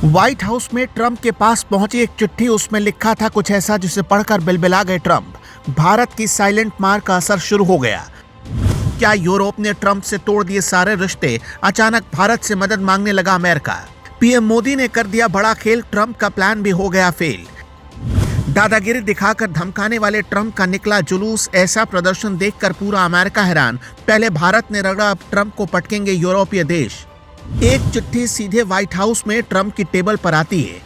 White house में Trump के पास पहुंची एक चिट्ठी, उसमें लिखा था कुछ ऐसा जिसे पढ़कर बिलबिला गए ट्रंप। भारत की साइलेंट मार का असर शुरू हो गया। क्या यूरोप ने ट्रंप से तोड़ दिए सारे रिश्ते? अचानक भारत से मदद मांगने लगा अमेरिका। पीएम मोदी ने कर दिया बड़ा खेल, ट्रंप का प्लान भी हो गया फेल। दादागिरी दिखाकर धमकाने वाले ट्रंप का निकला जुलूस, ऐसा प्रदर्शन देखकर पूरा अमेरिका हैरान। पहले भारत ने रगड़ा, अब ट्रंप को पटकेंगे यूरोपीय देश। एक चिट्ठी सीधे व्हाइट हाउस में ट्रंप की टेबल पर आती है।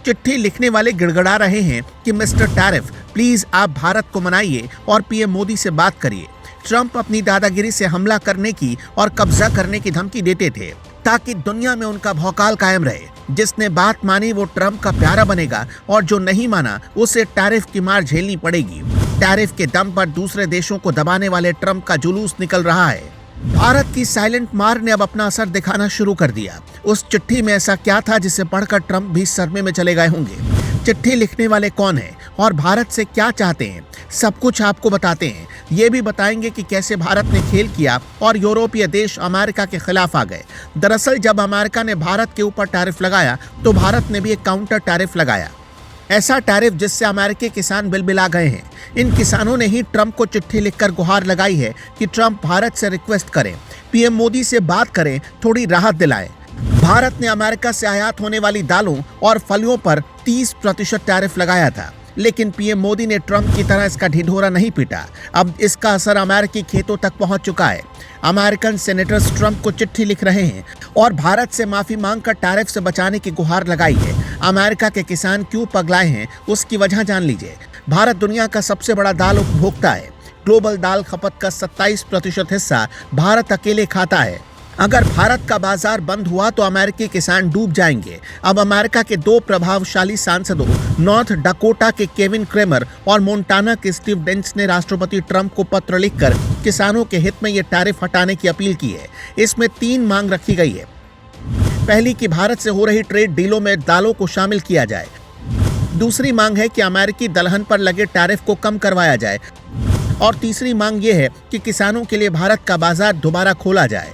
चिट्ठी लिखने वाले गिड़गिड़ा रहे हैं कि मिस्टर टैरिफ, प्लीज आप भारत को मनाइए और पीएम मोदी से बात करिए। ट्रंप अपनी दादागिरी से हमला करने की और कब्जा करने की धमकी देते थे ताकि दुनिया में उनका भौकाल कायम रहे। जिसने बात मानी वो ट्रंप का प्यारा बनेगा और जो नहीं माना उसे टैरिफ की मार झेलनी पड़ेगी। टैरिफ के दम पर दूसरे देशों को दबाने वाले ट्रंप का जुलूस निकल रहा है। भारत की साइलेंट मार ने अब अपना असर दिखाना शुरू कर दिया। उस चिट्ठी में ऐसा क्या था जिसे पढ़कर ट्रंप भी सदमे में चले गए होंगे? चिट्ठी लिखने वाले कौन हैं और भारत से क्या चाहते हैं? सब कुछ आपको बताते हैं। ये भी बताएंगे कि कैसे भारत ने खेल किया और यूरोपीय देश अमेरिका के खिलाफ आ गए। दरअसल जब अमेरिका ने भारत के ऊपर टैरिफ लगाया तो भारत ने भी एक काउंटर टैरिफ लगाया। ऐसा टैरिफ जिससे अमेरिकी किसान बिलबिला गए हैं। इन किसानों ने ही ट्रंप को चिट्ठी लिखकर गुहार लगाई है कि ट्रंप भारत से रिक्वेस्ट करें, पीएम मोदी से बात करें, थोड़ी राहत दिलाएं। भारत ने अमेरिका से आयात होने वाली दालों और फलों पर 30% टैरिफ लगाया था, लेकिन पीएम मोदी ने ट्रंप की तरह इसका ढिढोरा नहीं पीटा। अब इसका असर अमेरिकी खेतों तक पहुंच चुका है। अमेरिकन सेनेटर्स ट्रंप को चिट्ठी लिख रहे हैं और भारत से माफी मांगकर टैरिफ से बचाने की गुहार लगाई है। अमेरिका के किसान क्यों पगलाए हैं, उसकी वजह जान लीजिए। भारत दुनिया का सबसे बड़ा दाल उपभोक्ता है। ग्लोबल दाल खपत का 27% हिस्सा भारत अकेले खाता है। अगर भारत का बाजार बंद हुआ तो अमेरिकी किसान डूब जाएंगे। अब अमेरिका के दो प्रभावशाली सांसदों, नॉर्थ डकोटा के केविन क्रेमर और मोंटाना के स्टीव डेंस ने राष्ट्रपति ट्रंप को पत्र लिखकर किसानों के हित में ये टैरिफ हटाने की अपील की है। इसमें 3 मांग रखी गई है। पहली कि भारत से हो रही ट्रेड डीलों में दालों को शामिल किया जाए। दूसरी मांग है कि अमेरिकी दलहन पर लगे टैरिफ को कम करवाया जाए। और तीसरी मांग ये है कि किसानों के लिए भारत का बाजार दोबारा खोला जाए।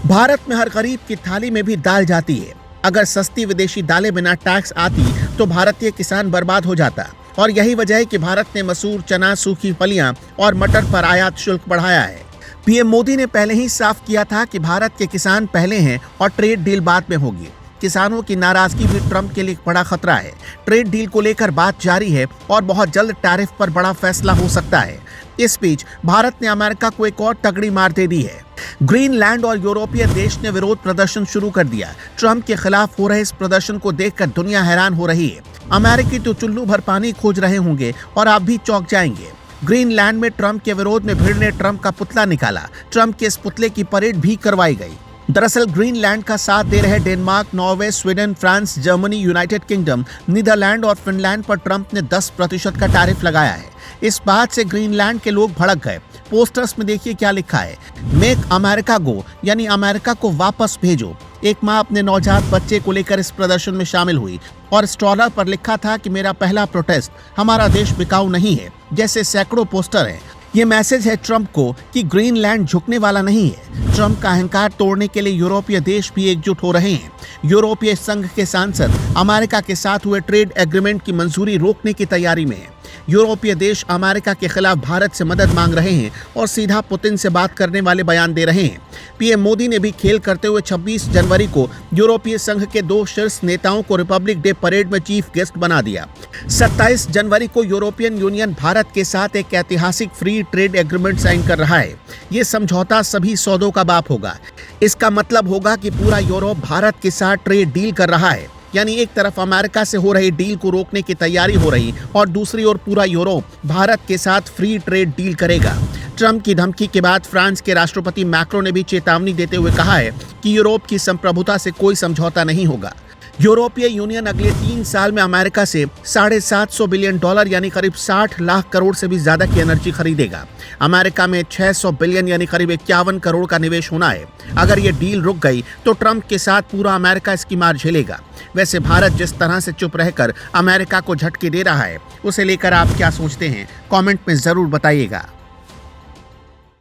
भारत में हर गरीब की थाली में भी दाल जाती है। अगर सस्ती विदेशी दालें बिना टैक्स आती तो भारतीय किसान बर्बाद हो जाता। और यही वजह है कि भारत ने मसूर, चना, सूखी फलियां और मटर पर आयात शुल्क बढ़ाया है। पीएम मोदी ने पहले ही साफ किया था कि भारत के किसान पहले हैं और ट्रेड डील बाद में होगी। किसानों की नाराजगी भी ट्रंप के लिए बड़ा खतरा है। ट्रेड डील को लेकर बात जारी है और बहुत जल्द टैरिफ पर बड़ा फैसला हो सकता है। इस बीच भारत ने अमेरिका को एक और तगड़ी मार दे दी है। ग्रीनलैंड और यूरोपीय देश ने विरोध प्रदर्शन शुरू कर दिया। ट्रंप के खिलाफ हो रहे इस प्रदर्शन को देखकर दुनिया हैरान हो रही है। अमेरिकी तो चुल्लू भर पानी खोज रहे होंगे और आप भी चौंक जाएंगे। ग्रीनलैंड में ट्रंप के विरोध में भीड़ ने ट्रंप का पुतला निकाला। ट्रंप के इस पुतले की परेड भी करवाई गई। दरअसल ग्रीनलैंड का साथ दे रहे Denmark, Norway, Sweden, France, Germany, United Kingdom, Netherland और फिनलैंड पर ट्रंप ने 10% का टैरिफ लगाया है। इस बात से ग्रीनलैंड के लोग भड़क गए। पोस्टर्स में देखिए क्या लिखा है, मेक अमेरिका गो, यानी अमेरिका को वापस भेजो। एक माँ अपने नवजात बच्चे को लेकर इस प्रदर्शन में शामिल हुई और स्ट्रॉलर पर लिखा था कि मेरा पहला प्रोटेस्ट, हमारा देश बिकाऊ नहीं है। जैसे सैकड़ों पोस्टर हैं। ये मैसेज है ट्रंप को कि ग्रीनलैंड झुकने वाला नहीं है। ट्रंप का अहंकार तोड़ने के लिए यूरोपीय देश भी एकजुट हो रहे हैं। यूरोपीय संघ के सांसद अमेरिका के साथ हुए ट्रेड एग्रीमेंट की मंजूरी रोकने की तैयारी में है। यूरोपीय देश अमेरिका के खिलाफ भारत से मदद मांग रहे हैं और सीधा पुतिन से बात करने वाले बयान दे रहे हैं। पीएम मोदी ने भी खेल करते हुए 26 जनवरी को यूरोपीय संघ के 2 शीर्ष नेताओं को रिपब्लिक डे परेड में चीफ गेस्ट बना दिया। 27 जनवरी को यूरोपियन यूनियन भारत के साथ एक ऐतिहासिक फ्री ट्रेड एग्रीमेंट साइन कर रहा है। ये समझौता सभी सौदों का बाप होगा। इसका मतलब होगा कि पूरा यूरोप भारत के साथ ट्रेड डील कर रहा है। यानी एक तरफ अमेरिका से हो रही डील को रोकने की तैयारी हो रही और दूसरी ओर पूरा यूरोप भारत के साथ फ्री ट्रेड डील करेगा। ट्रंप की धमकी के बाद फ्रांस के राष्ट्रपति मैक्रो ने भी चेतावनी देते हुए कहा है कि यूरोप की संप्रभुता से कोई समझौता नहीं होगा। यूरोपीय यूनियन अगले 3 साल में अमेरिका से $750 बिलियन यानी करीब 60 लाख करोड़ से भी ज्यादा की एनर्जी खरीदेगा। अमेरिका में 600 बिलियन यानी करीब 51 करोड़ का निवेश होना है। अगर ये डील रुक गई तो ट्रंप के साथ पूरा अमेरिका इसकी मार झेलेगा। वैसे भारत जिस तरह से चुप रहकर अमेरिका को झटके दे रहा है, उसे लेकर आप क्या सोचते हैं? कमेंट में जरूर बताइएगा।